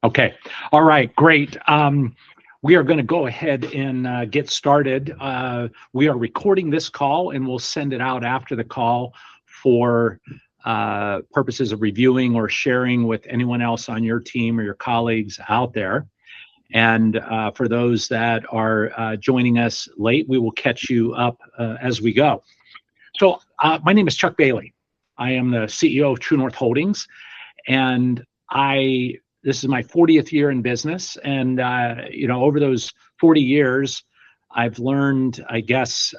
Okay. All right. Great. We are going to go ahead and get started. We are recording this call and we'll send it out after the call for purposes of reviewing or sharing with anyone else on your team or your colleagues out there. And for those that are joining us late, we will catch you up as we go. So my name is Chuck Bailey. I am the CEO of True North Holdings, and this is my 40th year in business. And over those 40 years, I've learned, I guess,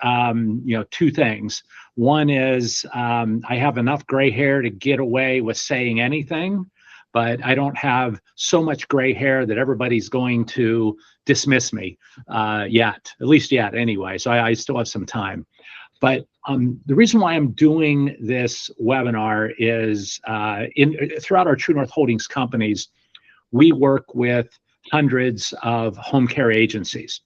two things. One is I have enough gray hair to get away with saying anything, but I don't have so much gray hair that everybody's going to dismiss me yet, at least yet anyway. So I still have some time. But the reason why I'm doing this webinar is throughout our True North Holdings companies, we work with hundreds of home care agencies.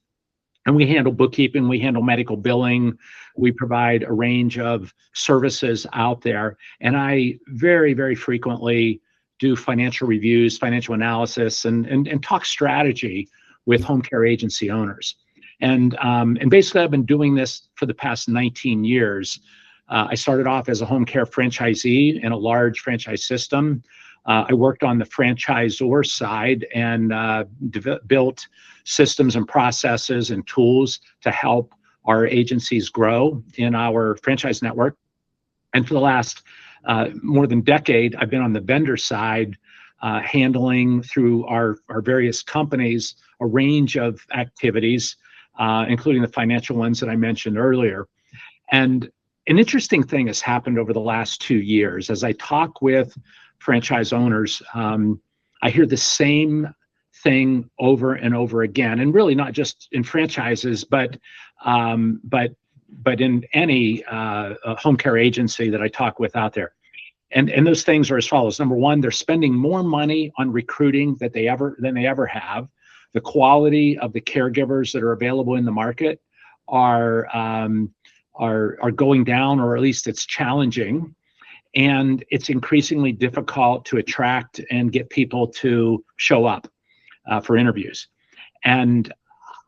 And we handle bookkeeping, we handle medical billing, we provide a range of services out there. And I very, very frequently do financial reviews, financial analysis, and talk strategy with home care agency owners. And basically, I've been doing this for the past 19 years. I started off as a home care franchisee in a large franchise system. I worked on the franchisor side and built systems and processes and tools to help our agencies grow in our franchise network. And for the last more than a decade, I've been on the vendor side, handling through our various companies a range of activities, including the financial ones that I mentioned earlier. And an interesting thing has happened over the last 2 years. As I talk with franchise owners, I hear the same thing over and over again, and really not just in franchises, but in any home care agency that I talk with out there. And those things are as follows. Number one, they're spending more money on recruiting than they ever have. The quality of the caregivers that are available in the market are going down, or at least it's challenging. And it's increasingly difficult to attract and get people to show up for interviews. And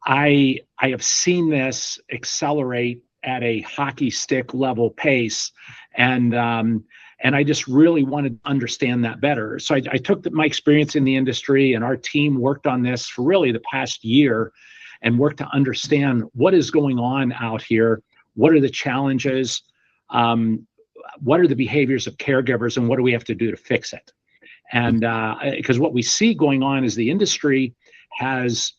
I have seen this accelerate at a hockey stick level pace. And I just really wanted to understand that better. So I took my experience in the industry, and our team worked on this for really the past year and worked to understand what is going on out here. What are the challenges? What are the behaviors of caregivers, and what do we have to do to fix it? And because what we see going on is the industry has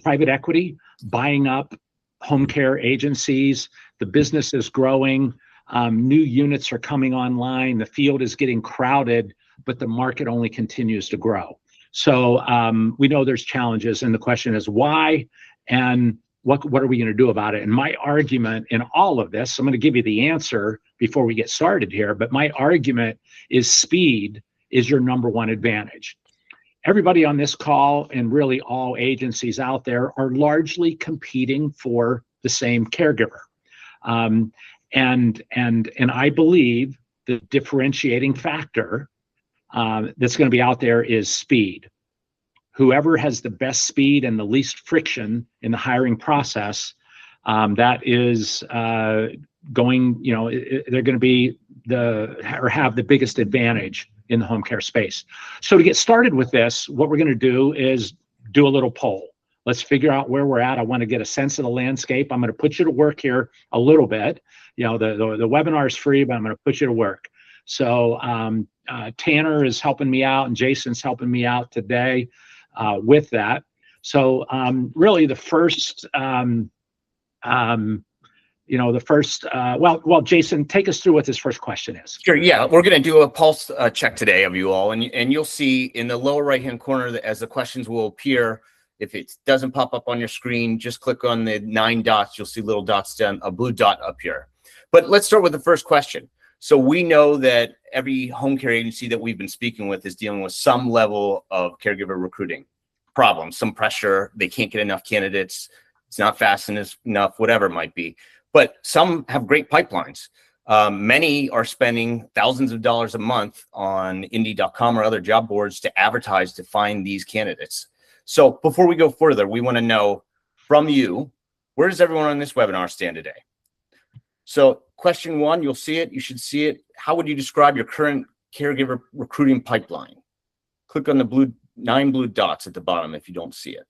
private equity buying up home care agencies. The business is growing. New units are coming online. The field is getting crowded, but the market only continues to grow. So we know there's challenges, and the question is why, and what are we going to do about it? And my argument in all of this, I'm going to give you the answer before we get started here, but my argument is speed is your number one advantage. Everybody on this call, and really all agencies out there, are largely competing for the same caregiver. And I believe the differentiating factor that's going to be out there is speed. Whoever has the best speed and the least friction in the hiring process, that is going, they're going to be have the biggest advantage in the home care space. So to get started with this, what we're going to do is do a little poll. Let's figure out where we're at. I want to get a sense of the landscape. I'm going to put you to work here a little bit. The webinar is free, but I'm going to put you to work. So Tanner is helping me out, and Jason's helping me out today with that. So really the first, Jason, take us through what this first question is. Sure. Yeah, we're going to do a pulse check today of you all, and you'll see in the lower right-hand corner that as the questions will appear. If it doesn't pop up on your screen, just click on the 9 dots. You'll see little dots down, a blue dot up here. But let's start with the first question. So we know that every home care agency that we've been speaking with is dealing with some level of caregiver recruiting problems, some pressure. They can't get enough candidates. It's not fast enough, whatever it might be. But some have great pipelines. Many are spending thousands of dollars a month on Indeed.com or other job boards to advertise to find these candidates. So before we go further, we want to know from you, where does everyone on this webinar stand today? So question one, you'll see it. You should see it. How would you describe your current caregiver recruiting pipeline? Click on the 9 blue dots at the bottom if you don't see it.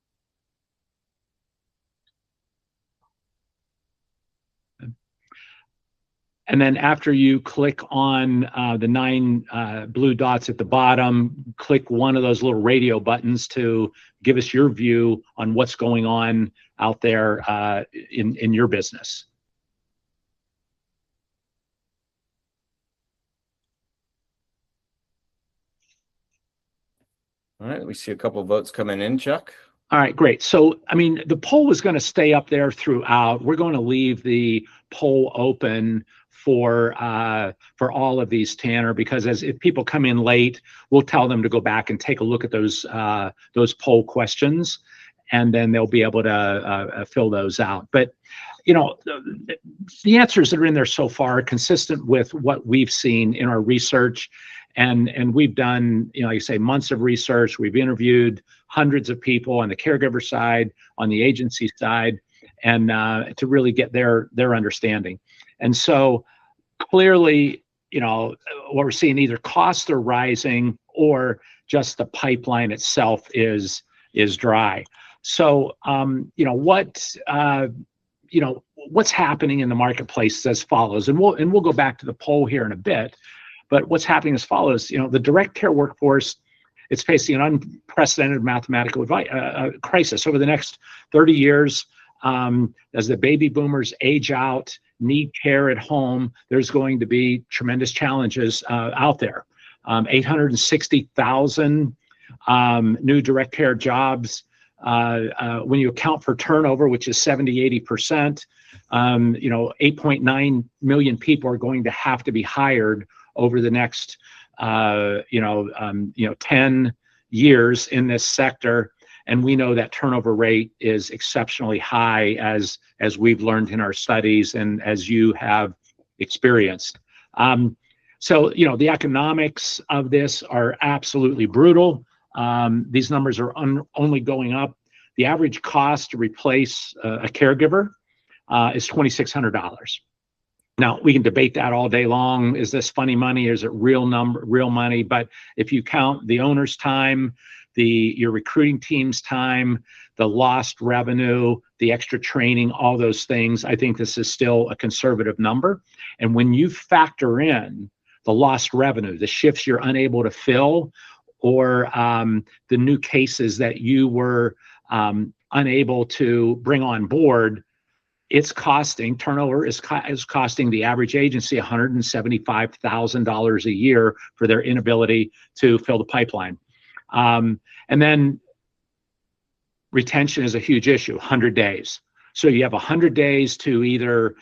And then after you click on the 9 blue dots at the bottom, click one of those little radio buttons to give us your view on what's going on out there in your business. All right, we see a couple of votes coming in, Chuck. All right, great. So, I mean, the poll is going to stay up there throughout. We're going to leave the poll open for all of these, Tanner, because if people come in late, we'll tell them to go back and take a look at those poll questions, and then they'll be able to fill those out. But, you know, the answers that are in there so far are consistent with what we've seen in our research. And we've done, you know, like I say, months of research. We've interviewed hundreds of people on the caregiver side, on the agency side, and to really get their understanding. And so clearly, you know, what we're seeing, either costs are rising or just the pipeline itself is dry. So, you know, what's happening in the marketplace is as follows, and we'll go back to the poll here in a bit. But what's happening as follows, you know, the direct care workforce, it's facing an unprecedented mathematical crisis over the next 30 years. As the baby boomers age out, need care at home, there's going to be tremendous challenges out there. 860,000 new direct care jobs. When you account for turnover, which is 70–80%, you know, 8.9 million people are going to have to be hired over the next 10 years in this sector. And we know that turnover rate is exceptionally high, as we've learned in our studies and as you have experienced. So, you know, the economics of this are absolutely brutal. These numbers are only going up. The average cost to replace a caregiver is $2,600. Now, we can debate that all day long. Is this funny money? Is it real money? But if you count the owner's time, your recruiting team's time, the lost revenue, the extra training, all those things, I think this is still a conservative number. And when you factor in the lost revenue, the shifts you're unable to fill, or the new cases that you were unable to bring on board, turnover is costing the average agency $175,000 a year for their inability to fill the pipeline. And then retention is a huge issue, 100 days. So you have 100 days to either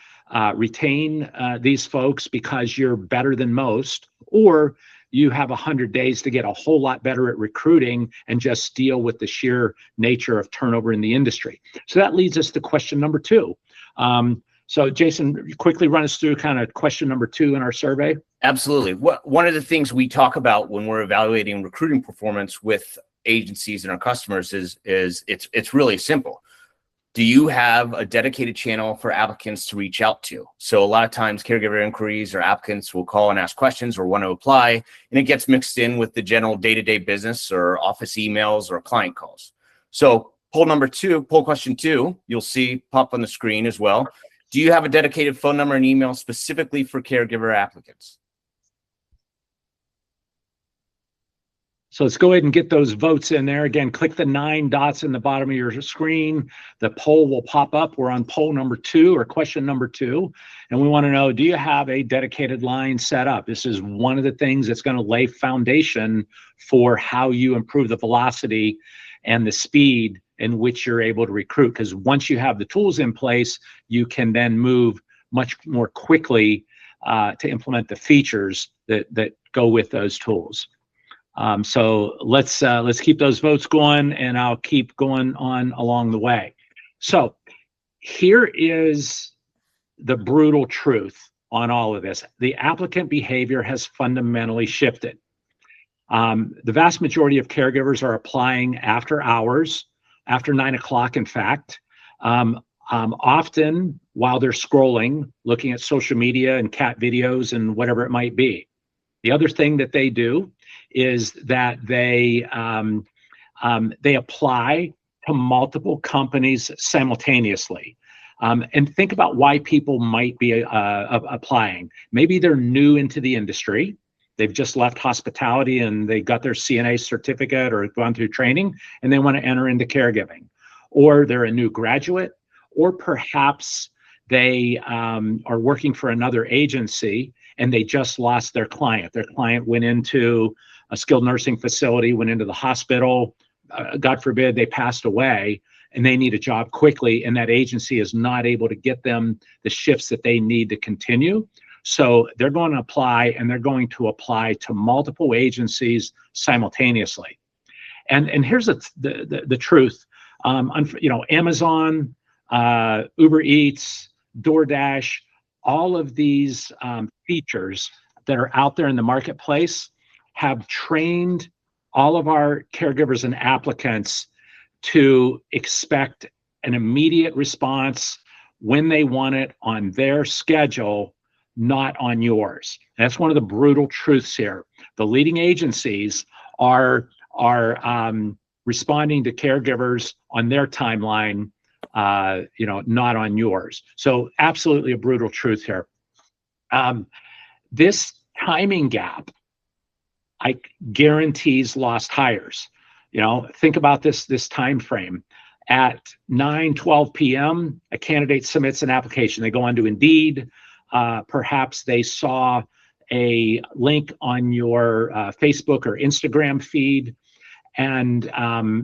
retain these folks because you're better than most, or you have 100 days to get a whole lot better at recruiting and just deal with the sheer nature of turnover in the industry. So that leads us to question number 2. So Jason, quickly run us through kind of question number 2 in our survey. Absolutely. One of the things we talk about when we're evaluating recruiting performance with agencies and our customers is it's really simple. Do you have a dedicated channel for applicants to reach out to? So a lot of times caregiver inquiries or applicants will call and ask questions or want to apply, and it gets mixed in with the general day-to-day business or office emails or client calls. So poll question 2, you'll see pop on the screen as well. Do you have a dedicated phone number and email specifically for caregiver applicants? So let's go ahead and get those votes in there. Again, click the 9 dots in the bottom of your screen. The poll will pop up. We're on poll number 2, or question number 2. And we want to know, do you have a dedicated line set up? This is one of the things that's going to lay foundation for how you improve the velocity and the speed in which you're able to recruit. Because once you have the tools in place, you can then move much more quickly to implement the features that go with those tools. So let's keep those votes going, and I'll keep going on along the way. So here is the brutal truth on all of this. The applicant behavior has fundamentally shifted. The vast majority of caregivers are applying after hours, after 9 o'clock, in fact, often while they're scrolling, looking at social media and cat videos and whatever it might be. The other thing that they do is that they apply to multiple companies simultaneously. And think about why people might be applying. Maybe they're new into the industry. They've just left hospitality and they got their CNA certificate or gone through training and they want to enter into caregiving. Or they're a new graduate, or perhaps they are working for another agency and they just lost their client. Their client went into a skilled nursing facility, went into the hospital, God forbid they passed away, and they need a job quickly, and that agency is not able to get them the shifts that they need to continue. So they're going to apply, and they're going to apply to multiple agencies simultaneously. And here's the truth. Amazon, Uber Eats, DoorDash, all of these features that are out there in the marketplace have trained all of our caregivers and applicants to expect an immediate response when they want it on their schedule, not on yours. That's one of the brutal truths here. The leading agencies are responding to caregivers on their timeline, not on yours. So absolutely a brutal truth here. This timing gap, I guarantees lost hires. Think about this time frame. At 9:12 p.m., a candidate submits an application. They go onto Indeed. Perhaps they saw a link on your Facebook or Instagram feed, and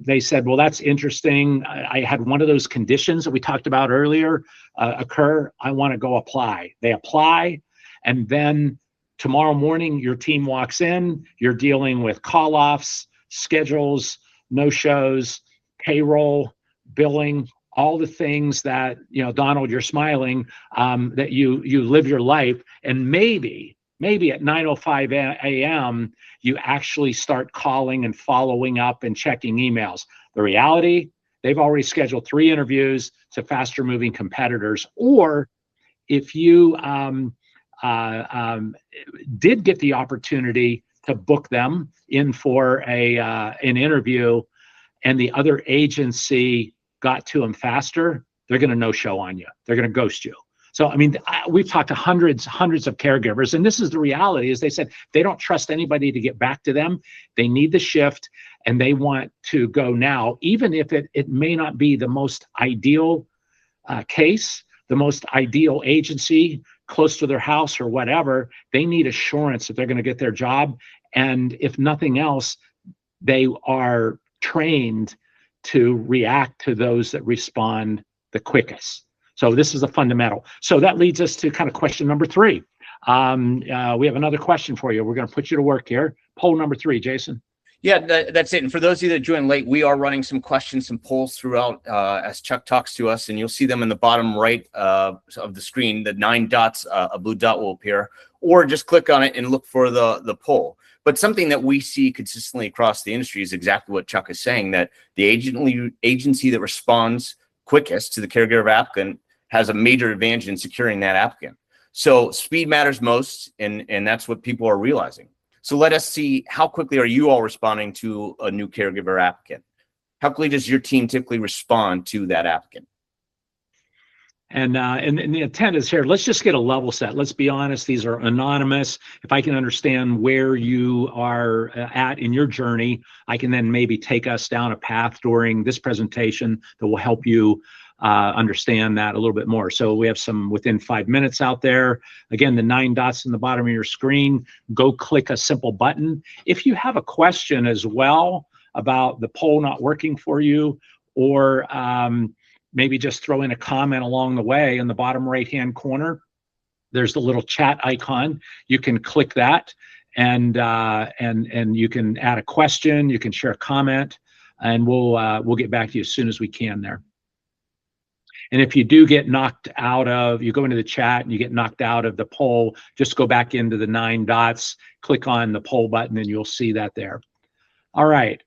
they said, well, that's interesting. I had one of those conditions that we talked about earlier occur. I want to go apply. They apply, and then tomorrow morning, your team walks in. You're dealing with call-offs, schedules, no-shows, payroll, billing, all the things that, Donald, you're smiling, that you live your life. And maybe at 9:05 a.m., you actually start calling and following up and checking emails. The reality, they've already scheduled 3 interviews to faster moving competitors. Or if you did get the opportunity to book them in for an interview and the other agency got to them faster, they're going to no-show on you. They're going to ghost you. So, we've talked to hundreds of caregivers, and this is the reality, is they said they don't trust anybody to get back to them. They need the shift, and they want to go now, even if it may not be the most ideal case, the most ideal agency close to their house or whatever. They need assurance that they're going to get their job. And if nothing else, they are trained to react to those that respond the quickest. So this is a fundamental. So that leads us to kind of question number 3. We have another question for you. We're going to put you to work here. Poll number 3, Jason. Yeah, that's it. And for those of you that joined late, we are running some questions, some polls throughout as Chuck talks to us, and you'll see them in the bottom right of the screen. The 9 dots, a blue dot will appear, or just click on it and look for the poll. But something that we see consistently across the industry is exactly what Chuck is saying, that the agency that responds quickest to the caregiver applicant has a major advantage in securing that applicant. So speed matters most, and that's what people are realizing. So let us see, how quickly are you all responding to a new caregiver applicant? How quickly does your team typically respond to that applicant? And the intent is here, let's just get a level set. Let's be honest, these are anonymous. If I can understand where you are at in your journey, I can then maybe take us down a path during this presentation that will help you understand that a little bit more. So we have some within 5 minutes out there. Again, the 9 dots in the bottom of your screen, go click a simple button. If you have a question as well about the poll not working for you, or maybe just throw in a comment along the way in the bottom right-hand corner, there's the little chat icon. You can click that, and you can add a question, you can share a comment, and we'll get back to you as soon as we can there. And if you do get knocked out of, you go into the chat and you get knocked out of the poll, just go back into the 9 dots, click on the poll button, and you'll see that there. All right.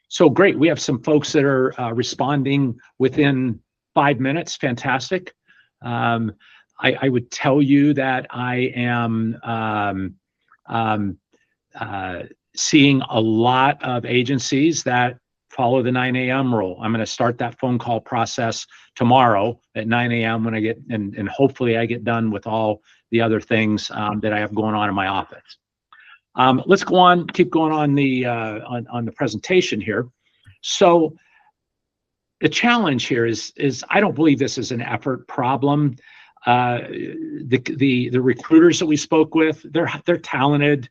So great. We have some folks that are responding within 5 minutes. Fantastic. I would tell you that I am seeing a lot of agencies that follow the 9 a.m. rule. I'm going to start that phone call process tomorrow at 9 a.m. when I get, and hopefully I get done with all the other things that I have going on in my office. Let's go on, keep going on the presentation here. So the challenge here is I don't believe this is an effort problem. The recruiters that we spoke with, they're talented,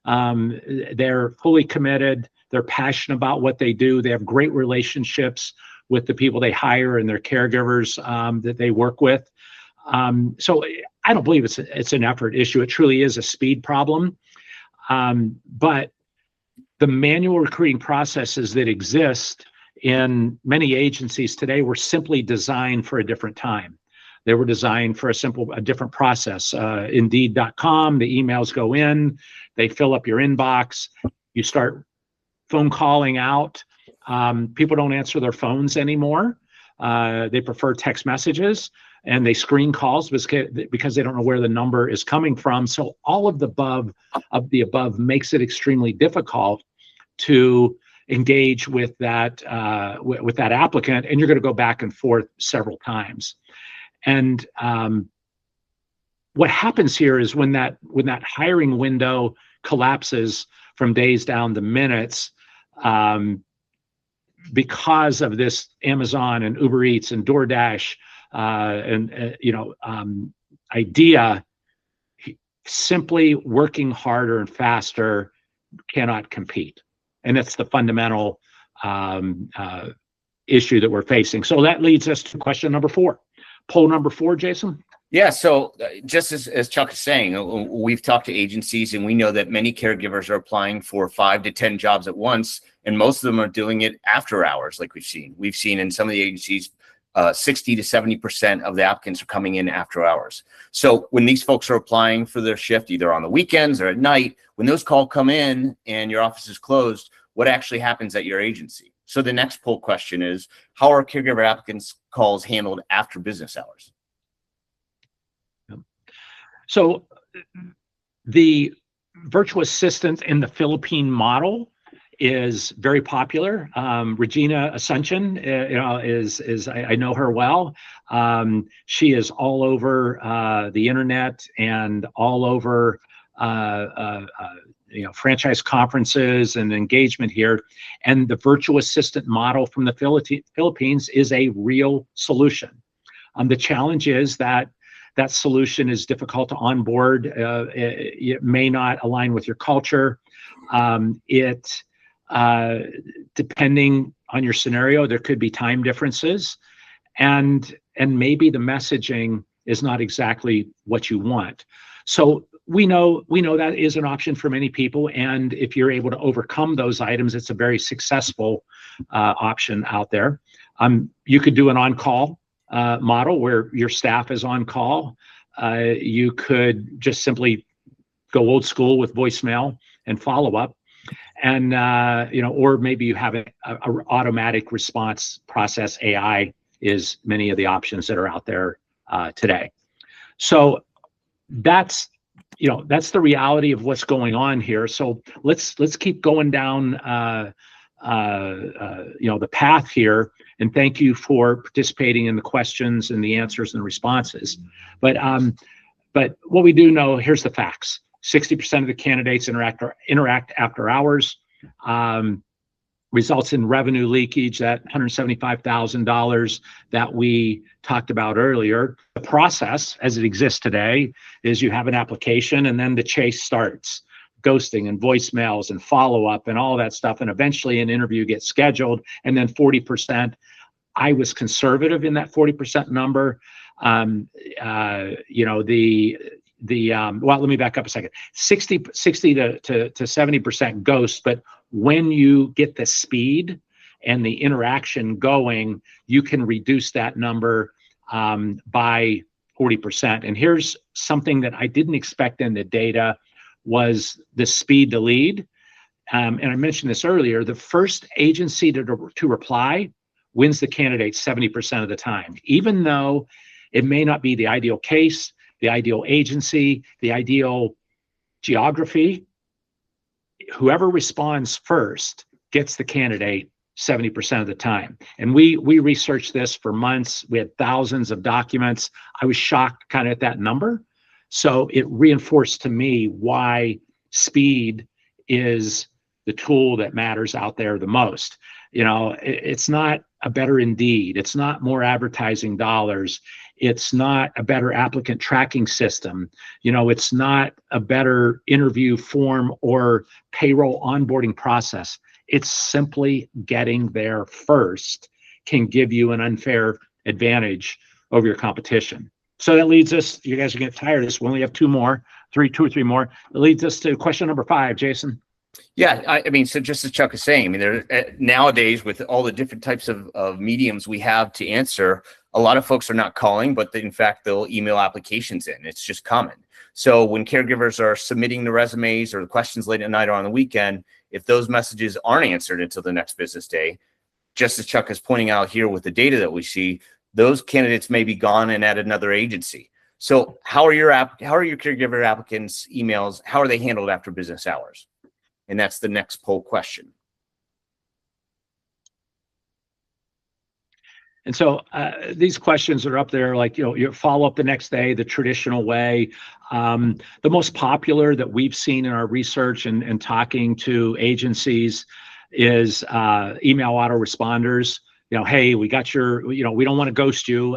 they're fully committed, they're passionate about what they do, they have great relationships with the people they hire and their caregivers that they work with. So I don't believe it's an effort issue. It truly is a speed problem. But the manual recruiting processes that exist in many agencies today were simply designed for a different time. They were designed for a different process. Indeed.com, the emails go in, they fill up your inbox, you start phone calling out. People don't answer their phones anymore. They prefer text messages, and they screen calls because they don't know where the number is coming from. So all of the above makes it extremely difficult to engage with that applicant, and you're going to go back and forth several times. And what happens here is when that hiring window collapses from days down to minutes, because of this Amazon and Uber Eats and DoorDash idea, simply working harder and faster cannot compete. And that's the fundamental issue that we're facing. So that leads us to question number 4. Poll number 4, Jason? Yeah, so just as Chuck is saying, we've talked to agencies and we know that many caregivers are applying for 5 to 10 jobs at once, and most of them are doing it after hours, like we've seen. We've seen in some of the agencies, 60 to 70% of the applicants are coming in after hours. So when these folks are applying for their shift, either on the weekends or at night, when those calls come in and your office is closed, what actually happens at your agency? So the next poll question is, how are caregiver applicants' calls handled after business hours? So the virtual assistant in the Philippine model is very popular. Regina Asuncion, I know her well. She is all over the internet and all over franchise conferences and engagement here. And the virtual assistant model from the Philippines is a real solution. The challenge is that solution is difficult to onboard. It may not align with your culture. Depending on your scenario, there could be time differences, and maybe the messaging is not exactly what you want. So we know that is an option for many people, and if you're able to overcome those items, it's a very successful option out there. You could do an on-call model where your staff is on call. You could just simply go old school with voicemail and follow up, and or maybe you have an automatic response process. AI is many of the options that are out there today. So that's the reality of what's going on here. So let's keep going down the path here. And thank you for participating in the questions and the answers and responses. But what we do know, here's the facts. 60% of the candidates interact after hours, results in revenue leakage, that $175,000 that we talked about earlier. The process as it exists today is you have an application and then the chase starts. Ghosting and voicemails and follow-up and all that stuff, and eventually an interview gets scheduled, and then 40%. I was conservative in that 40% number. Well, let me back up a second. 60 to 70% ghost, but when you get the speed and the interaction going, you can reduce that number by 40%. And here's something that I didn't expect in the data was the speed to lead. And I mentioned this earlier, the first agency to reply wins the candidate 70% of the time, even though it may not be the ideal case, the ideal agency, the ideal geography. Whoever responds first gets the candidate 70% of the time. And we researched this for months. We had thousands of documents. I was shocked kind of at that number. So it reinforced to me why speed is the tool that matters out there the most. You know, it's not a better Indeed. It's not more advertising dollars. It's not a better applicant tracking system. You know, it's not a better interview form or payroll onboarding process. It's simply getting there first can give you an unfair advantage over your competition. So that leads us, you guys are getting tired of this. We only have two or three more. It leads us to question number 5, Jason. Yeah, I mean, so just as Chuck is saying, I mean, there nowadays with all the different types of mediums we have to answer, a lot of folks are not calling, but in fact, they'll email applications in. It's just common. So when caregivers are submitting the resumes or the questions late at night or on the weekend, if those messages aren't answered until the next business day, just as Chuck is pointing out here with the data that we see, those candidates may be gone and at another agency. So how are your caregiver applicants' emails, how are they handled after business hours? And that's the next poll question. And so these questions are up there, like, you follow up the next day, the traditional way. The most popular that we've seen in our research and talking to agencies is email autoresponders. You know, hey, we got your, we don't want to ghost you.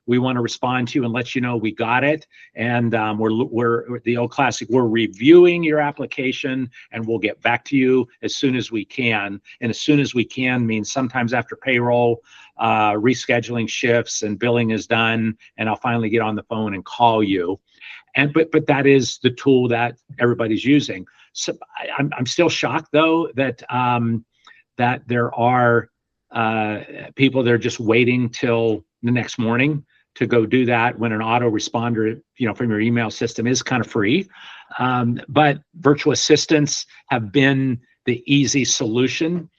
We want to respond to you and let you know we got it. And we're the old classic, we're reviewing your application and we'll get back to you as soon as we can. And as soon as we can means sometimes after payroll, rescheduling shifts and billing is done, and I'll finally get on the phone and call you. And but that is the tool that everybody's using. So I'm still shocked though that that there are people that are just waiting till the next morning to go do that when an autoresponder, from your email system is kind of free. But virtual assistants have been the easy solution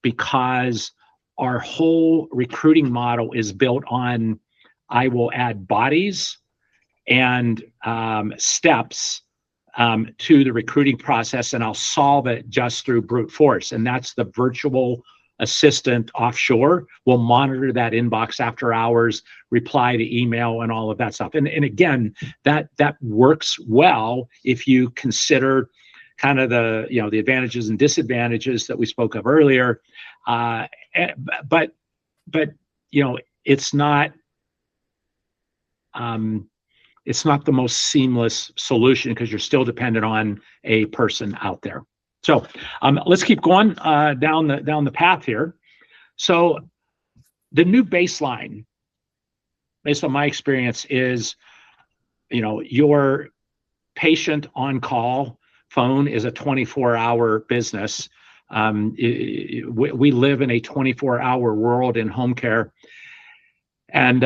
because our whole recruiting model is built on, I will add bodies and steps to the recruiting process, and I'll solve it just through brute force. And that's the virtual assistant offshore will monitor that inbox after hours, reply to email and all of that stuff. And again, that works well if you consider kind of the, the advantages and disadvantages that we spoke of earlier. But it's not the most seamless solution because you're still dependent on a person out there. So let's keep going down the path here. So the new baseline, based on my experience, is your patient on call phone is a 24-hour business. We live in a 24-hour world in home care, and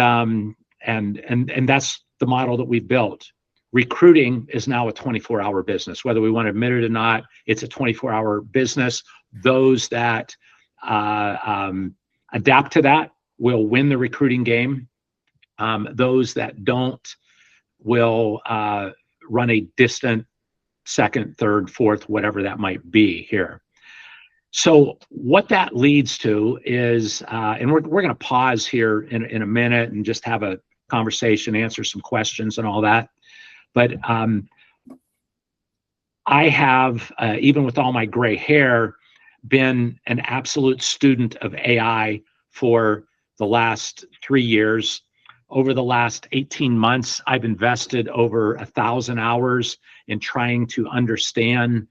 that's the model that we've built. Recruiting is now a 24-hour business. Whether we want to admit it or not, it's a 24-hour business. Those that adapt to that will win the recruiting game. Those that don't will run a distant second, third, fourth, whatever that might be here. So what that leads to is, and we're going to pause here in a minute and just have a conversation, answer some questions and all that. But I have, even with all my gray hair, been an absolute student of AI for the last 3 years. Over the last 18 months, I've invested over 1,000 hours in trying to understand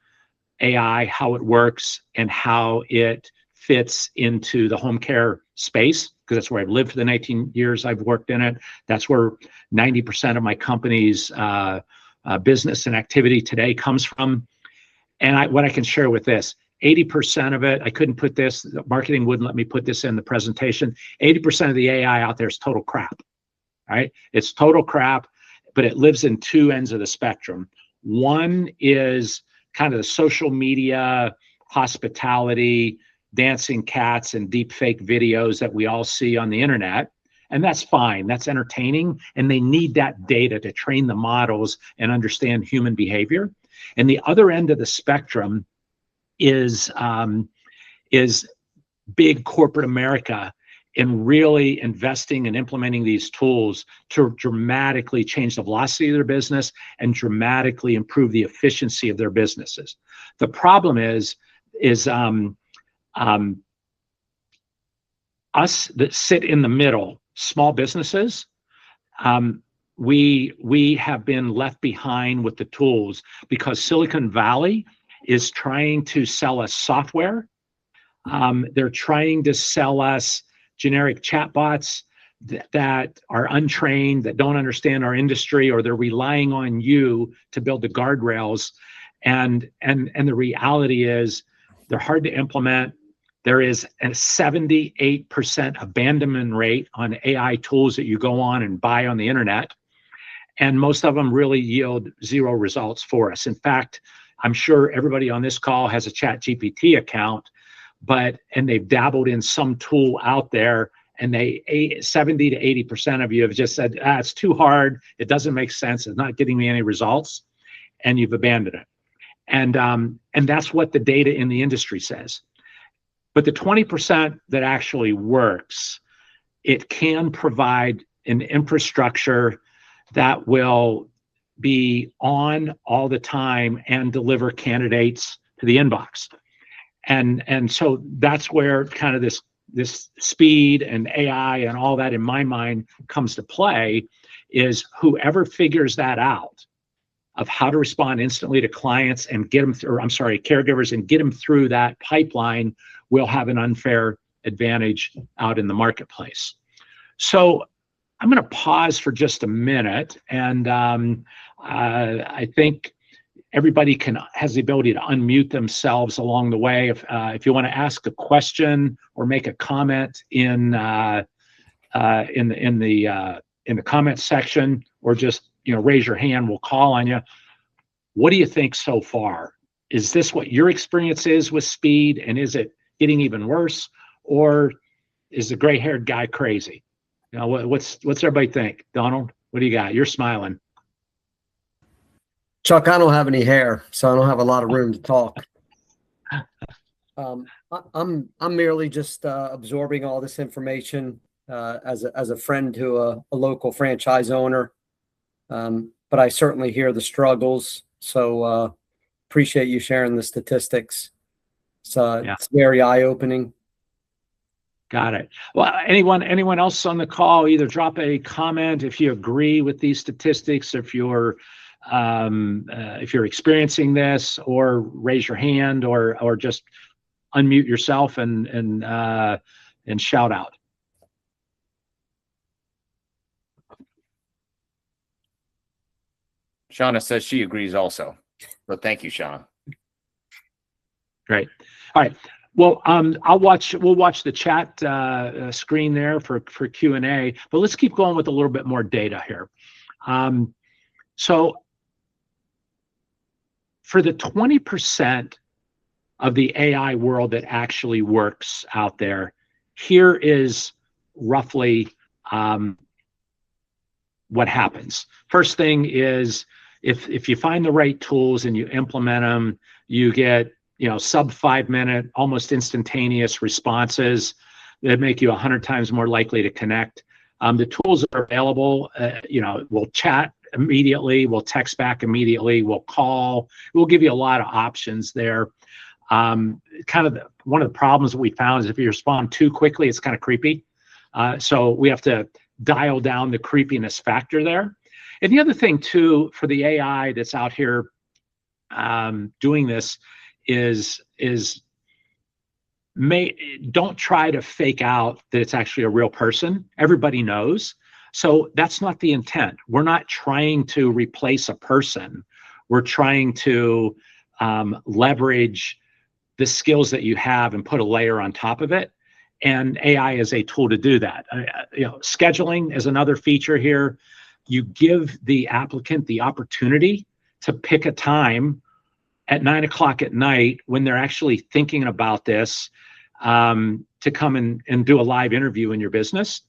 AI, how it works, and how it fits into the home care space, because that's where I've lived for the 19 years I've worked in it. That's where 90% of my company's business and activity today comes from. And what I can share with this, 80% of it, I couldn't put this, marketing wouldn't let me put this in the presentation. 80% of the AI out there is total crap, right? It's total crap, but it lives in two ends of the spectrum. One is kind of the social media, hospitality, dancing cats and deep fake videos that we all see on the internet. And that's fine, that's entertaining. And they need that data to train the models and understand human behavior. And the other end of the spectrum is big corporate America in really investing and implementing these tools to dramatically change the velocity of their business and dramatically improve the efficiency of their businesses. The problem is us that sit in the middle, small businesses, we have been left behind with the tools because Silicon Valley is trying to sell us software. They're trying to sell us generic chatbots that are untrained, that don't understand our industry, or they're relying on you to build the guardrails. And the reality is they're hard to implement. There is a 78% abandonment rate on AI tools that you go on and buy on the internet. And most of them really yield zero results for us. In fact, I'm sure everybody on this call has a ChatGPT account, and they've dabbled in some tool out there, and 70 to 80% of you have just said, it's too hard, it doesn't make sense, it's not getting me any results, and you've abandoned it. And that's what the data in the industry says. But the 20% that actually works, it can provide an infrastructure that will be on all the time and deliver candidates to the inbox. And so that's where kind of this speed and AI and all that in my mind comes to play, is whoever figures that out of how to respond instantly to clients and get them through, caregivers, and get them through that pipeline will have an unfair advantage out in the marketplace. So I'm going to pause for just a minute, and I think everybody has the ability to unmute themselves along the way. If you want to ask a question or make a comment in the comment section, or just raise your hand, we'll call on you. What do you think so far? Is this what your experience is with speed, and is it getting even worse, or is the gray-haired guy crazy? What's everybody think? Donald, what do you got? You're smiling. Chuck, I don't have any hair, so I don't have a lot of room to talk. I'm merely just absorbing all this information as a friend to a local franchise owner, but I certainly hear the struggles. So appreciate you sharing the statistics. It's very eye-opening. Got it. Well, anyone else on the call, either drop a comment if you agree with these statistics, if you're experiencing this, or raise your hand, or just unmute yourself and shout out. Shauna says she agrees also. So thank you, Shauna. Great. All right. Well, we'll watch the chat screen there for Q&A, but let's keep going with a little bit more data here. So for the 20% of the AI world that actually works out there, here is roughly what happens. First thing is, if you find the right tools and you implement them, you get sub 5-minute, almost instantaneous responses that make you 100 times more likely to connect. The tools are available. We'll chat immediately, we'll text back immediately, we'll call. We'll give you a lot of options there. One of the problems that we found is if you respond too quickly, it's kind of creepy. So we have to dial down the creepiness factor there. And the other thing too, for the AI that's out here doing this, don't try to fake out that it's actually a real person. Everybody knows. So that's not the intent. We're not trying to replace a person. We're trying to leverage the skills that you have and put a layer on top of it. And AI is a tool to do that. Scheduling is another feature here. You give the applicant the opportunity to pick a time at 9 o'clock at night when they're actually thinking about this, to come and do a live interview in your business,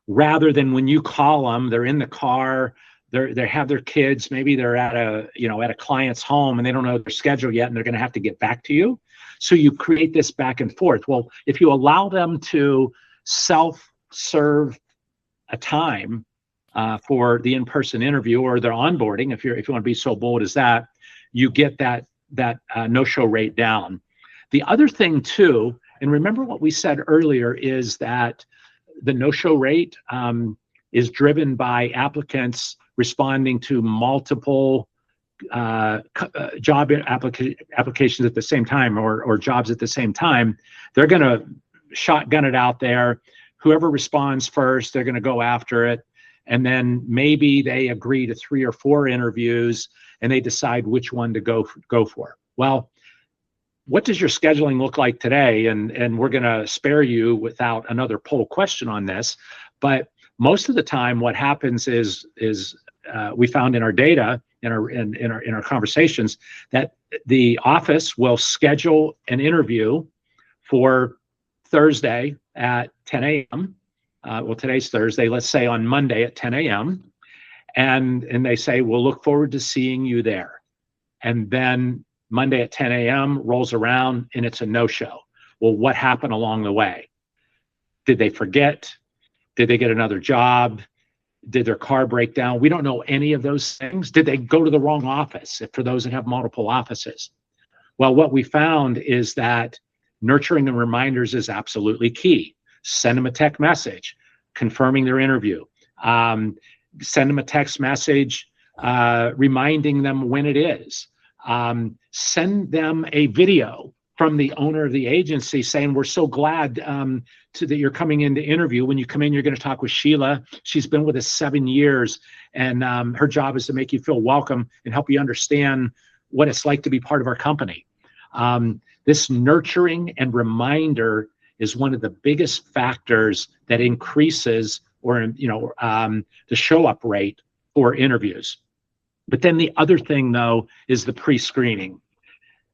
rather than when you call them, they're in the car, they have their kids, maybe they're at a client's home and they don't know their schedule yet, and they're going to have to get back to you. So you create this back and forth. Well, if you allow them to self-serve a time for the in-person interview or their onboarding, if you want to be so bold as that, you get that no-show rate down. The other thing too, and remember what we said earlier, is that the no-show rate is driven by applicants responding to multiple job applications at the same time, or jobs at the same time. They're going to shotgun it out there. Whoever responds first, they're going to go after it. And then maybe they agree to 3 or 4 interviews and they decide which one to go for. Well, what does your scheduling look like today? And we're going to spare you without another poll question on this. But most of the time, what happens is we found in our data, in our conversations, that the office will schedule an interview for Thursday at 10 a.m. Well, today's Thursday. Let's say on Monday at 10 a.m. And they say, we'll look forward to seeing you there. And then Monday at 10 a.m. rolls around and it's a no-show. Well, what happened along the way? Did they forget? Did they get another job? Did their car break down? We don't know any of those things. Did they go to the wrong office, for those that have multiple offices? Well, what we found is that nurturing and reminders is absolutely key. Send them a text message confirming their interview. Send them a text message reminding them when it is. Send them a video from the owner of the agency saying, we're so glad that you're coming in to interview. When you come in, you're going to talk with Sheila. She's been with us 7 years, and her job is to make you feel welcome and help you understand what it's like to be part of our company. This nurturing and reminder is one of the biggest factors that increases the show-up rate for interviews. But then the other thing, though, is the pre-screening.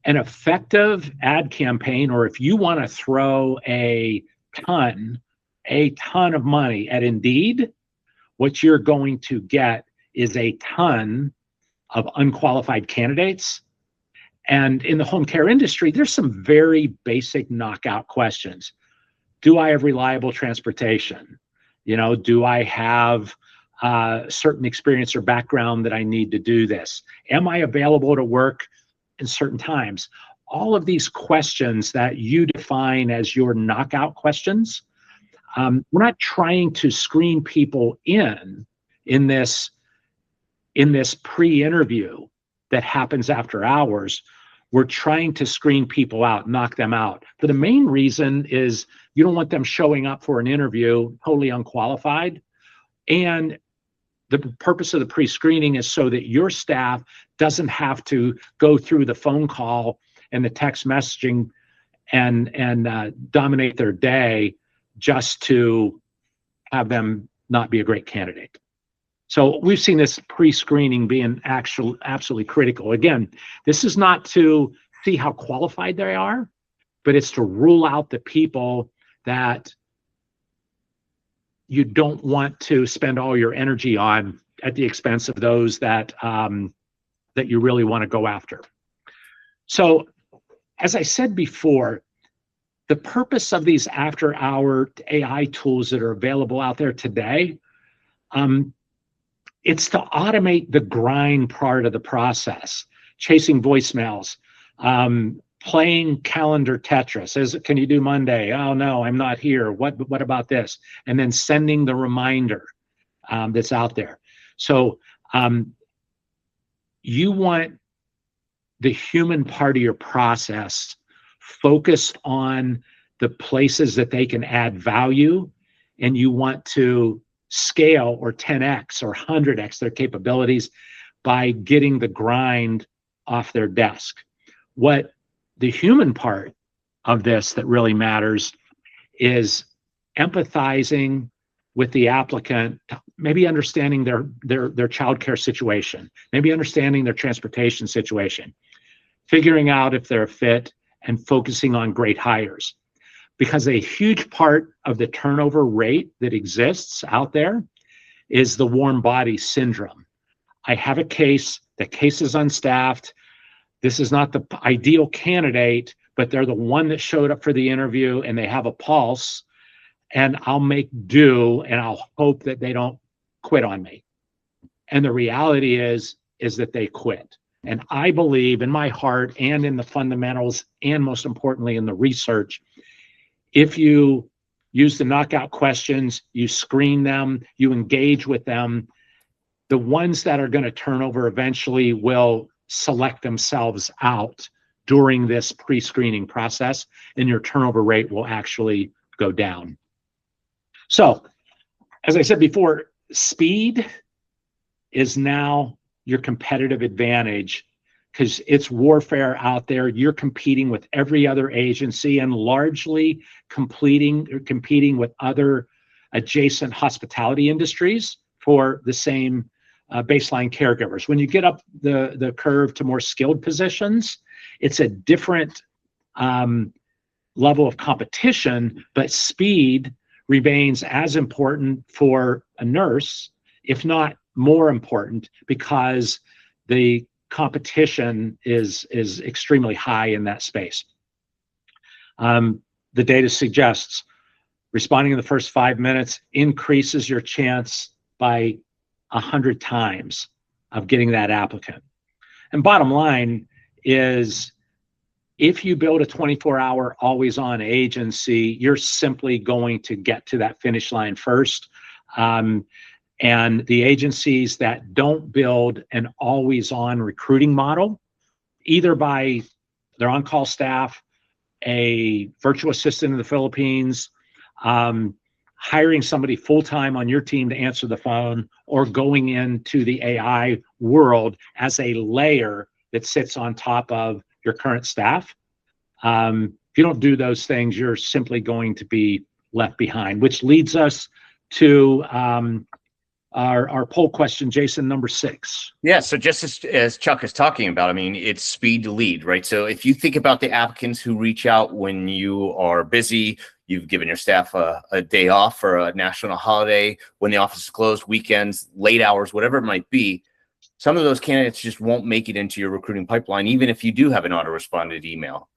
An effective ad campaign, or if you want to throw a ton of money at Indeed, what you're going to get is a ton of unqualified candidates. And in the home care industry, there's some very basic knockout questions. Do I have reliable transportation? Do I have certain experience or background that I need to do this? Am I available to work in certain times? All of these questions that you define as your knockout questions, we're not trying to screen people in this pre-interview that happens after hours. We're trying to screen people out, knock them out. For the main reason is you don't want them showing up for an interview totally unqualified. And the purpose of the pre-screening is so that your staff doesn't have to go through the phone call and the text messaging and dominate their day just to have them not be a great candidate. So we've seen this pre-screening being absolutely critical. Again, this is not to see how qualified they are, but it's to rule out the people that you don't want to spend all your energy on at the expense of those that that you really want to go after. So, as I said before, the purpose of these after-hour AI tools that are available out there today, it's to automate the grind part of the process, chasing voicemails, playing calendar Tetris. Can you do Monday? Oh no, I'm not here. What about this? And then sending the reminder that's out there. So you want the human part of your process focused on the places that they can add value, and you want to scale or 10x or 100x their capabilities by getting the grind off their desk. What the human part of this that really matters is empathizing with the applicant, maybe understanding their childcare situation, maybe understanding their transportation situation, figuring out if they're a fit, and focusing on great hires. Because a huge part of the turnover rate that exists out there is the warm body syndrome. I have a case, the case is unstaffed. This is not the ideal candidate, but they're the one that showed up for the interview and they have a pulse, and I'll make do and I'll hope that they don't quit on me. And the reality is that they quit. And I believe in my heart and in the fundamentals, and most importantly in the research, if you use the knockout questions, you screen them, you engage with them, the ones that are going to turn over eventually will select themselves out during this pre-screening process, and your turnover rate will actually go down. So, as I said before, speed is now your competitive advantage because it's warfare out there. You're competing with every other agency and largely competing with other adjacent hospitality industries for the same baseline caregivers. When you get up the curve to more skilled positions, it's a different level of competition, but speed remains as important for a nurse, if not more important, because the competition is extremely high in that space. The data suggests responding in the first 5 minutes increases your chance by 100 times of getting that applicant. And bottom line is, if you build a 24-hour always-on agency, you're simply going to get to that finish line first. And the agencies that don't build an always-on recruiting model, either by their on-call staff, a virtual assistant in the Philippines, hiring somebody full-time on your team to answer the phone, or going into the AI world as a layer that sits on top of your current staff. If you don't do those things, you're simply going to be left behind, which leads us to our poll question, Jason, number 6. Yeah, so just as Chuck is talking about, I mean, it's speed to lead, right? So if you think about the applicants who reach out when you are busy, you've given your staff a day off for a national holiday, when the office is closed, weekends, late hours, whatever it might be, some of those candidates just won't make it into your recruiting pipeline, even if you do have an auto-responded email.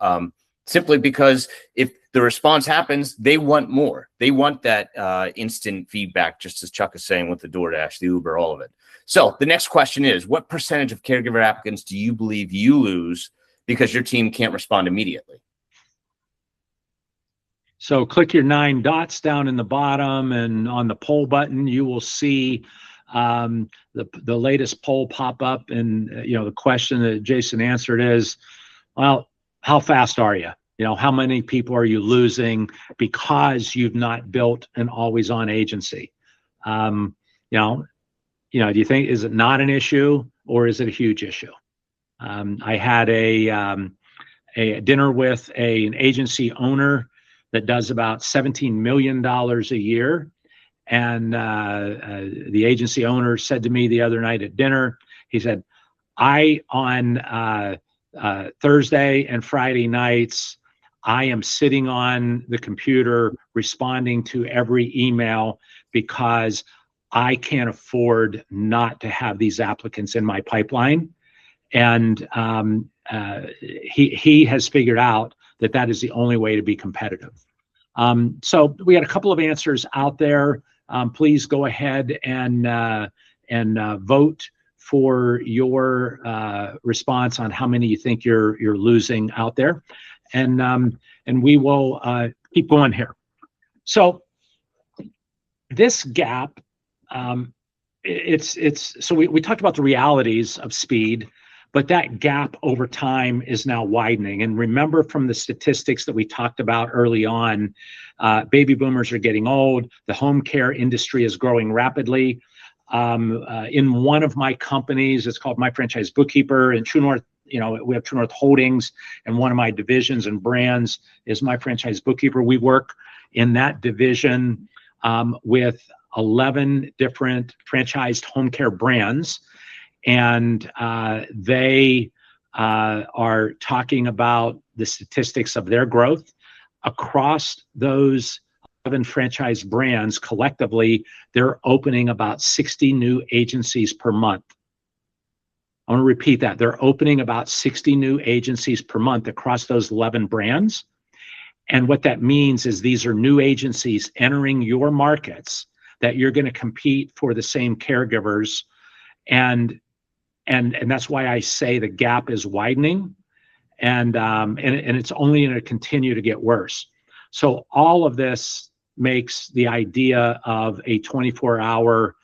Simply because if the response happens, they want more. They want that instant feedback, just as Chuck is saying with the DoorDash, the Uber, all of it. So the next question is, what percentage of caregiver applicants do you believe you lose because your team can't respond immediately? So click your 9 dots down in the bottom, and on the poll button, you will see the latest poll pop up. And the question that Jason answered is, well, how fast are you? How many people are you losing because you've not built an always-on agency? Do you think, is it not an issue, or is it a huge issue? I had a dinner with an agency owner that does about $17 million a year. And the agency owner said to me the other night at dinner, he said, on Thursday and Friday nights, I am sitting on the computer responding to every email because I can't afford not to have these applicants in my pipeline. And he has figured out that is the only way to be competitive. So we had a couple of answers out there. Please go ahead and vote for your response on how many you think you're losing out there, and we will keep going here. So this gap, so we talked about the realities of speed, but that gap over time is now widening. And remember, from the statistics that we talked about early on, baby boomers are getting old. The home care industry is growing rapidly. In one of my companies, it's called My Franchise Bookkeeper in True North we have True North Holdings, and one of my divisions and brands is My Franchise Bookkeeper. We work in that division with 11 different franchised home care brands, and they are talking about the statistics of their growth across those 11 franchise brands. Collectively, they're opening about 60 new agencies per month. I want to repeat that. They're opening about 60 new agencies per month across those 11 brands. And what that means is these are new agencies entering your markets that you're going to compete for the same caregivers. And that's why I say the gap is widening, and it's only going to continue to get worse. So all of this makes the idea of a 24-hour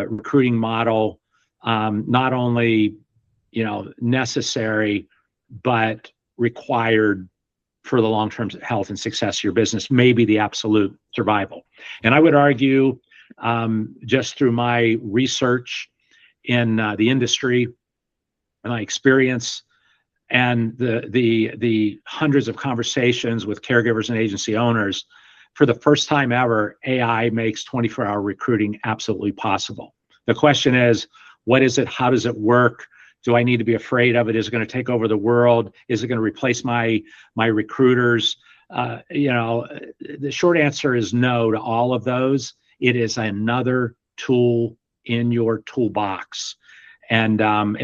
recruiting model not only necessary, but required for the long-term health and success of your business, maybe the absolute survival. And I would argue, just through my research in the industry and my experience and the hundreds of conversations with caregivers and agency owners, for the first time ever, AI makes 24-hour recruiting absolutely possible. The question is, what is it? How does it work? Do I need to be afraid of it? Is it going to take over the world? Is it going to replace my recruiters? The short answer is no to all of those. It is another tool in your toolbox, and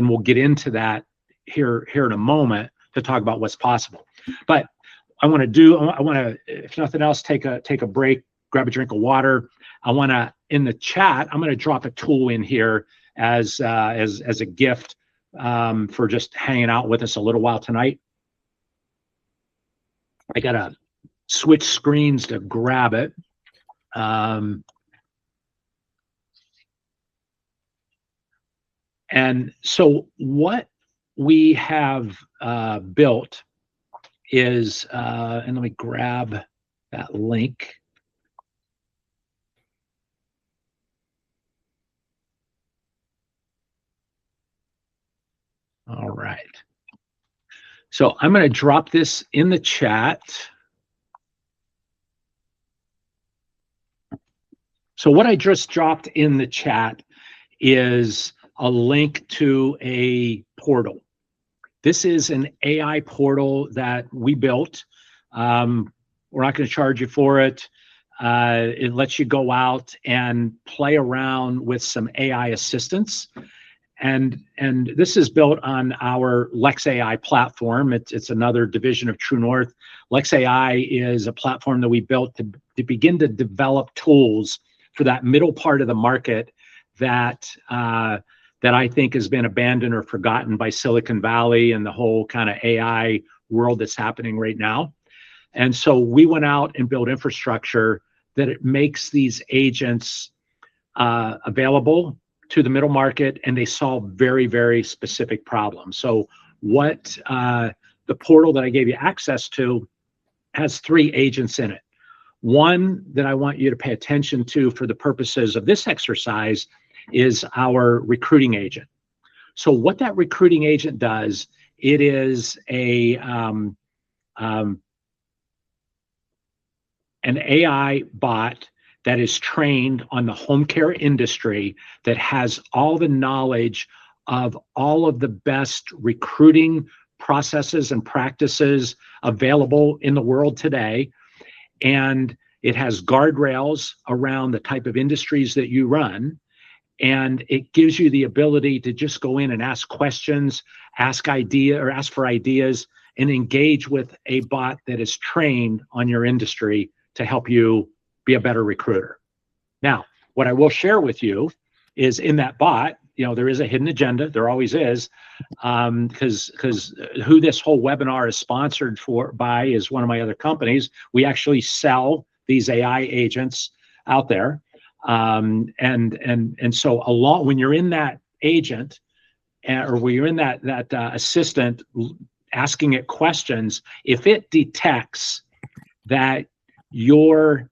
we'll get into that here in a moment to talk about what's possible. But I want to, if nothing else, take a break, grab a drink of water. I want to, in the chat, I'm going to drop a tool in here as a gift for just hanging out with us a little while tonight. I gotta switch screens to grab it. And so what we have built is, and let me grab that link. All right. So I'm going to drop this in the chat. So what I just dropped in the chat is a link to a portal. This is an AI portal that we built. We're not going to charge you for it. It lets you go out and play around with some AI assistants. And this is built on our Lex AI platform. It's another division of True North. Lex AI is a platform that we built to begin to develop tools for that middle part of the market that I think has been abandoned or forgotten by Silicon Valley and the whole kind of AI world that's happening right now. And so we went out and built infrastructure that it makes these agents available to the middle market, and they solve very, very specific problems. So what the portal that I gave you access to has 3 agents in it. One that I want you to pay attention to for the purposes of this exercise is our recruiting agent. So what that recruiting agent does, it is an AI bot that is trained on the home care industry, that has all the knowledge of all of the best recruiting processes and practices available in the world today. And it has guardrails around the type of industries that you run. And it gives you the ability to just go in and ask questions, ask for ideas, and engage with a bot that is trained on your industry to help you be a better recruiter. Now, what I will share with you is in that bot, there is a hidden agenda. There always is, because who this whole webinar is sponsored by is one of my other companies. We actually sell these AI agents out there, and so when you're in that agent, or when you're in that assistant asking it questions, if it detects that your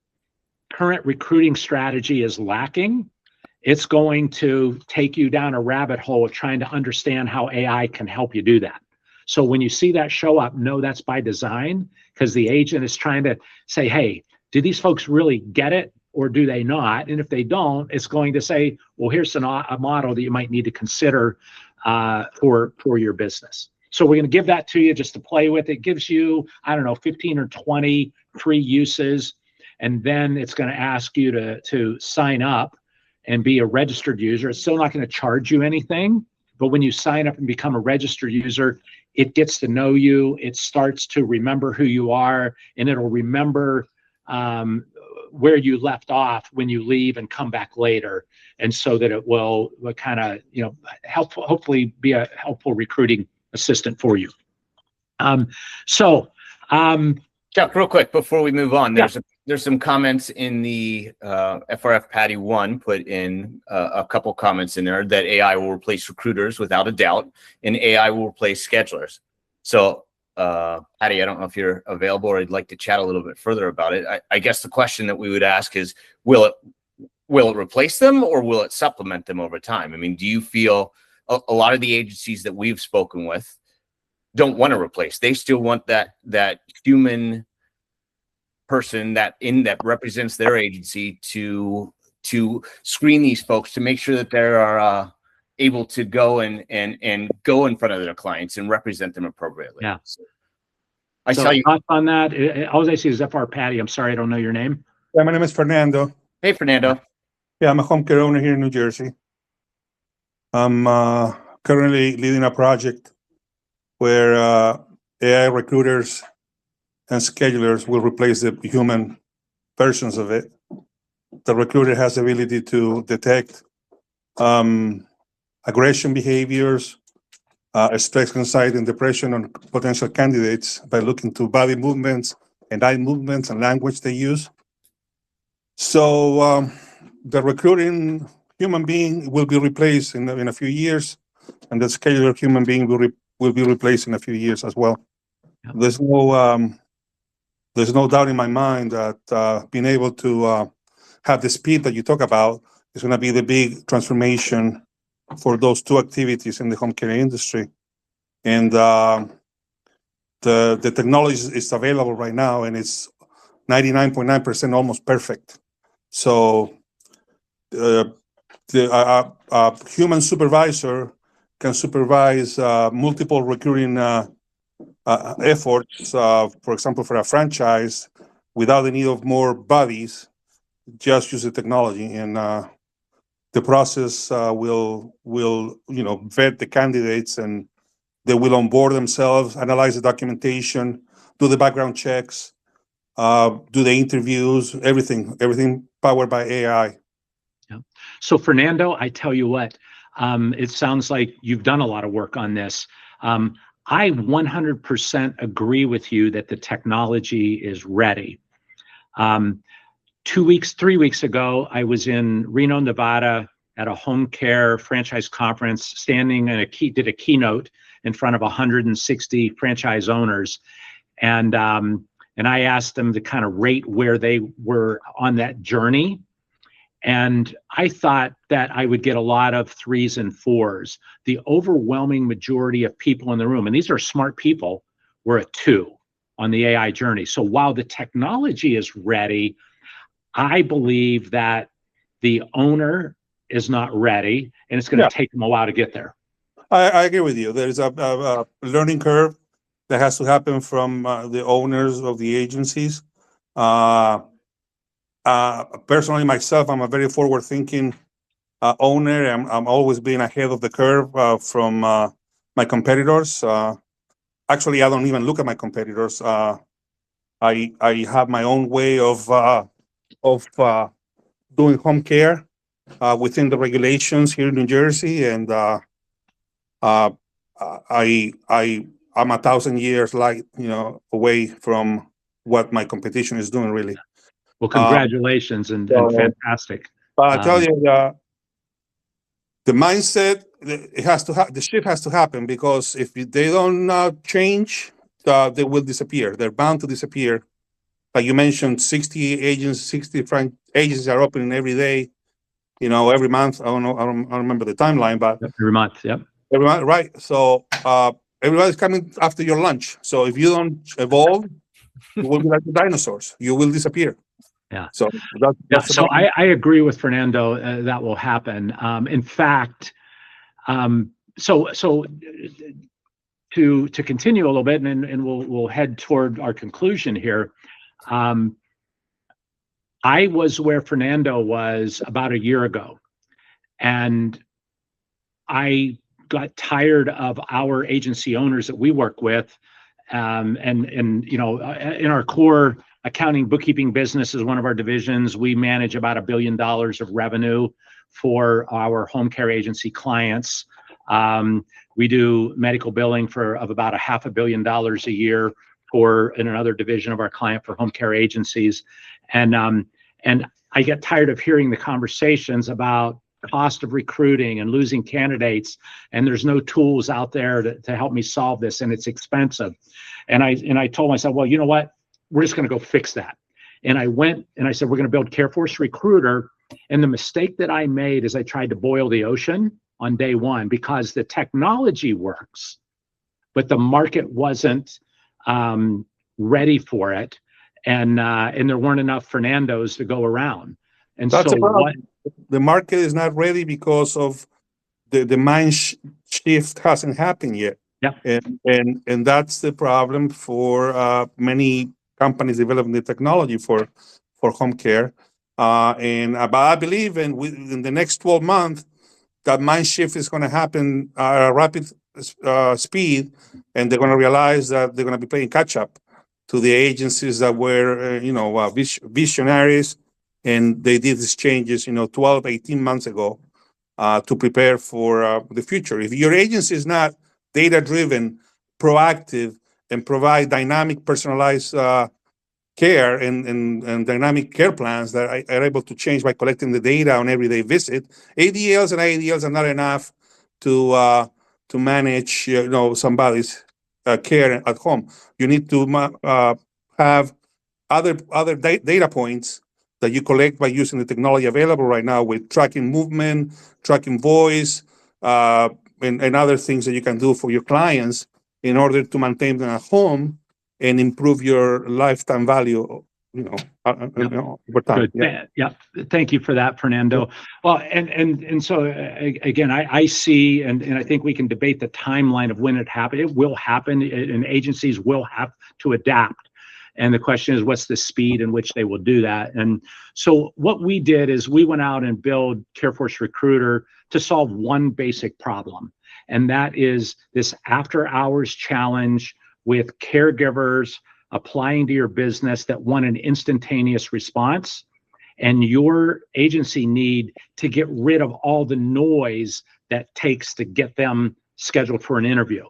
current recruiting strategy is lacking, it's going to take you down a rabbit hole of trying to understand how AI can help you do that. So when you see that show up, know that's by design, because the agent is trying to say, hey, do these folks really get it or do they not? And if they don't, it's going to say, well, here's a model that you might need to consider for your business. So we're going to give that to you just to play with. It gives you, I don't know, 15 or 20 free uses. And then it's going to ask you to sign up and be a registered user. It's still not going to charge you anything. But when you sign up and become a registered user, it gets to know you. It starts to remember who you are, and it'll remember where you left off when you leave and come back later. And so that it will kind of, hopefully be a helpful recruiting assistant for you. Chuck, real quick before we move on, there's some comments in the FRF Patty 1 put in a couple comments in there that AI will replace recruiters without a doubt, and AI will replace schedulers. So Patty, I don't know if you're available or I'd like to chat a little bit further about it. I guess the question that we would ask is, will it replace them or will it supplement them over time? I mean, do you feel a lot of the agencies that we've spoken with don't want to replace? They still want that human person that represents their agency to screen these folks, to make sure that they are able to go and go in front of their clients and represent them appropriately. Yeah. I tell you on that. All I see is FR Patty. I'm sorry, I don't know your name. Yeah, my name is Fernando. Hey, Fernando. Yeah, I'm a home care owner here in New Jersey. I'm currently leading a project where AI recruiters and schedulers will replace the human versions of it. The recruiter has the ability to detect aggression behaviors, stress, anxiety, and depression on potential candidates by looking to body movements and eye movements and language they use. So the recruiting human being will be replaced in a few years, and the scheduler human being will be replaced in a few years as well. Yep. There's no doubt in my mind that being able to have the speed that you talk about is going to be the big transformation for those two activities in the home care industry. And the technology is available right now, and it's 99.9% almost perfect. So the human supervisor can supervise multiple recruiting efforts, for example, for a franchise, without the need of more bodies. Just use the technology, and the process will vet the candidates, and they will onboard themselves, analyze the documentation, do the background checks, do the interviews, everything powered by AI. Yeah. So Fernando, I tell you what, it sounds like you've done a lot of work on this. I 100% agree with you that the technology is ready. 3 weeks ago, I was in Reno, Nevada at a home care franchise conference, standing in did a keynote in front of 160 franchise owners. And I asked them to kind of rate where they were on that journey. And I thought that I would get a lot of 3s and 4s. The overwhelming majority of people in the room, and these are smart people, were a 2 on the AI journey. So while the technology is ready, I believe that the owner is not ready, and it's going to take them a while to get there. I agree with you. There's a learning curve that has to happen from the owners of the agencies. Personally, myself, I'm a very forward-thinking owner. I'm always being ahead of the curve from my competitors. Actually, I don't even look at my competitors. I have my own way of doing home care within the regulations here in New Jersey, and I'm 1,000 years light, away from what my competition is doing, really. Well, congratulations and fantastic. I tell you, the mindset, the shift has to happen, because if they don't change, they will disappear. They're bound to disappear. Like you mentioned, 60 agencies are opening every day. every month. I don't know. I don't remember the timeline, but Yep, every month. Yep. every month, right? So everybody's coming after your lunch. So if you don't evolve, you will be like the dinosaurs. You will disappear. Yeah. So Yeah. that's the So problem. I agree with Fernando. That will happen. In fact, so to continue a little bit, and we'll head toward our conclusion here. I was where Fernando was about a year ago, and I got tired of our agency owners that we work with, and in our core accounting bookkeeping business is one of our divisions. We manage about $1 billion of revenue for our home care agency clients. We do medical billing of about $500 million a year in another division of our client for home care agencies, and I get tired of hearing the conversations about cost of recruiting and losing candidates, and there's no tools out there to help me solve this, and it's expensive. And I told myself, well, you know what? We're just going to go fix that. And I went and I said, we're going to build CareForce Recruiter. And the mistake that I made is I tried to boil the ocean on day one, because the technology works, but the market wasn't ready for it. And there weren't enough Fernandos to go around. And That's so a problem. The market is not ready because of the mind shift hasn't happened yet. Yeah. And that's the problem for many companies developing the technology for home care. But I believe in the next 12 months, that mind shift is going to happen at a rapid speed, and they're going to realize that they're going to be playing catch up to the agencies that were, visionaries, and they did these changes, 12, 18 months ago to prepare for the future. If your agency is not data-driven, proactive, and provide dynamic, personalized care and dynamic care plans that are able to change by collecting the data on everyday visit, ADLs and IADLs are not enough to manage, somebody's care at home. You need to have other data points that you collect by using the technology available right now with tracking movement, tracking voice, and other things that you can do for your clients in order to maintain them at home and improve your lifetime value, over time. Good. Yeah. Thank you for that, Fernando. Well, and so again, I see, and I think we can debate the timeline of when it happened. It will happen, and agencies will have to adapt. And the question is, what's the speed in which they will do that? And so what we did is we went out and built CareForce Recruiter to solve one basic problem. And that is this after hours challenge with caregivers applying to your business that want an instantaneous response, and your agency need to get rid of all the noise that takes to get them scheduled for an interview.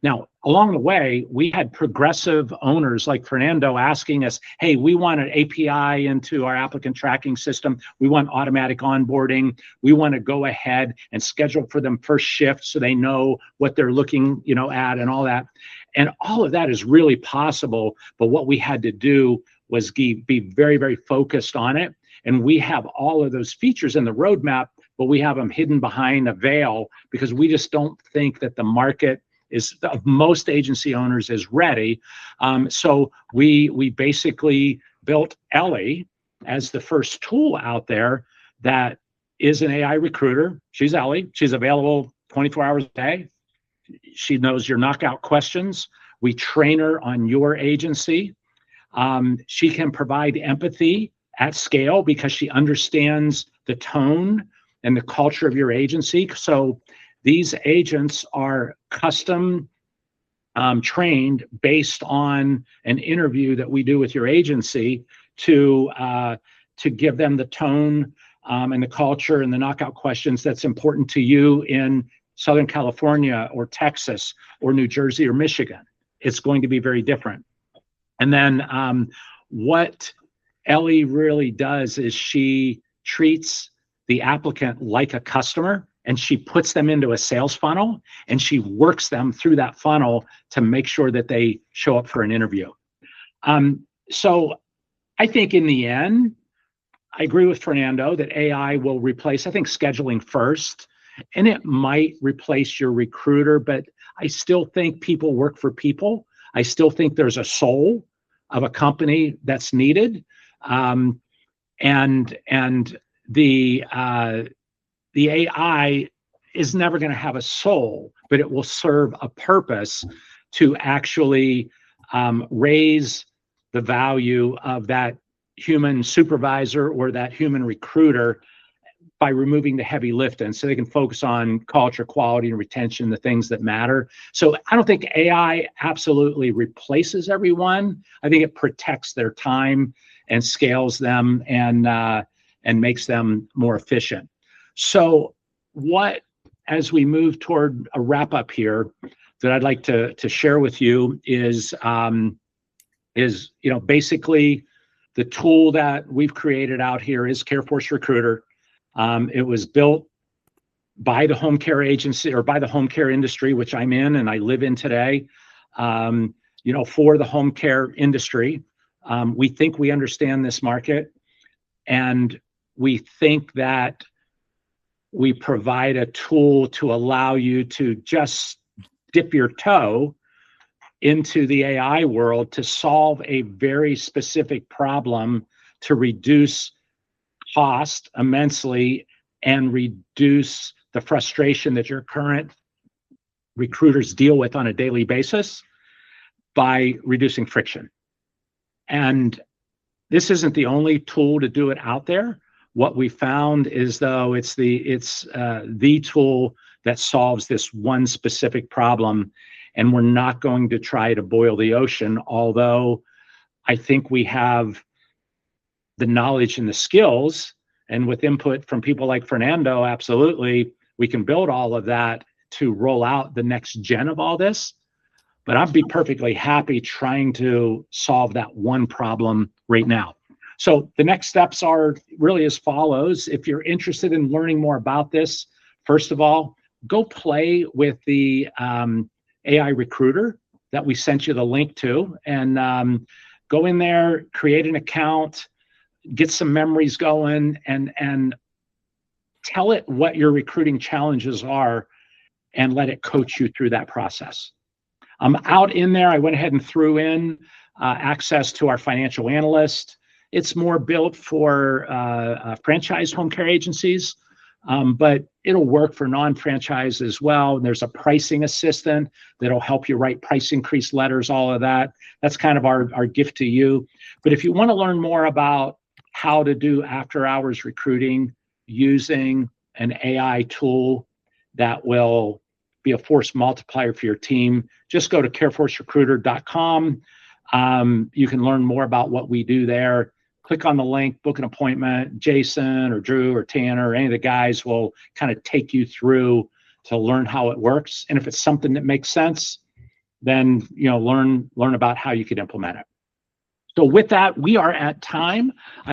Now, along the way, we had progressive owners like Fernando asking us, hey, we want an API into our applicant tracking system. We want automatic onboarding. We want to go ahead and schedule for them first shift so they know what they're looking, at and all that. And all of that is really possible. But what we had to do was be very, very focused on it. And we have all of those features in the roadmap, but we have them hidden behind a veil because we just don't think that the market of most agency owners is ready. So we basically built Ellie as the first tool out there that is an AI recruiter. She's Ellie. She's available 24 hours a day. She knows your knockout questions. We train her on your agency. She can provide empathy at scale because she understands the tone and the culture of your agency. So these agents are custom trained based on an interview that we do with your agency to give them the tone and the culture and the knockout questions that's important to you in Southern California or Texas or New Jersey or Michigan. It's going to be very different. And then what Ellie really does is she treats the applicant like a customer, and she puts them into a sales funnel, and she works them through that funnel to make sure that they show up for an interview. So I think in the end, I agree with Fernando that AI will replace, I think, scheduling first, and it might replace your recruiter, but I still think people work for people. I still think there's a soul of a company that's needed. And the AI is never going to have a soul, but it will serve a purpose to actually raise the value of that human supervisor or that human recruiter by removing the heavy lifting, so they can focus on culture, quality, and retention, the things that matter. So I don't think AI absolutely replaces everyone. I think it protects their time and scales them and makes them more efficient. So what, as we move toward a wrap up here, that I'd like to share with you is basically the tool that we've created out here is CareForce Recruiter. It was built by the home care agency or by the home care industry, which I'm in and I live in today, for the home care industry. We think we understand this market, and we think that we provide a tool to allow you to just dip your toe into the AI world to solve a very specific problem to reduce cost immensely and reduce the frustration that your current recruiters deal with on a daily basis by reducing friction. And this isn't the only tool to do it out there. What we found is, though, it's the tool that solves this one specific problem, and we're not going to try to boil the ocean, although I think we have the knowledge and the skills, and with input from people like Fernando, absolutely, we can build all of that to roll out the next gen of all this. But I'd be perfectly happy trying to solve that one problem right now. So the next steps are really as follows. If you're interested in learning more about this, first of all, go play with the AI recruiter that we sent you the link to, and go in there, create an account, get some memories going, and tell it what your recruiting challenges are and let it coach you through that process. Out in there, I went ahead and threw in access to our financial analyst. It's more built for franchise home care agencies, but it'll work for non-franchise as well. There's a pricing assistant that'll help you write price increase letters, all of that. That's kind of our gift to you. But if you want to learn more about how to do after-hours recruiting using an AI tool that will be a force multiplier for your team, just go to careforcerecruiter.com. You can learn more about what we do there. Click on the link, book an appointment. Jason or Drew or Tanner or any of the guys will kind of take you through to learn how it works. And if it's something that makes sense, then learn about how you could implement it. So with that, we are at time.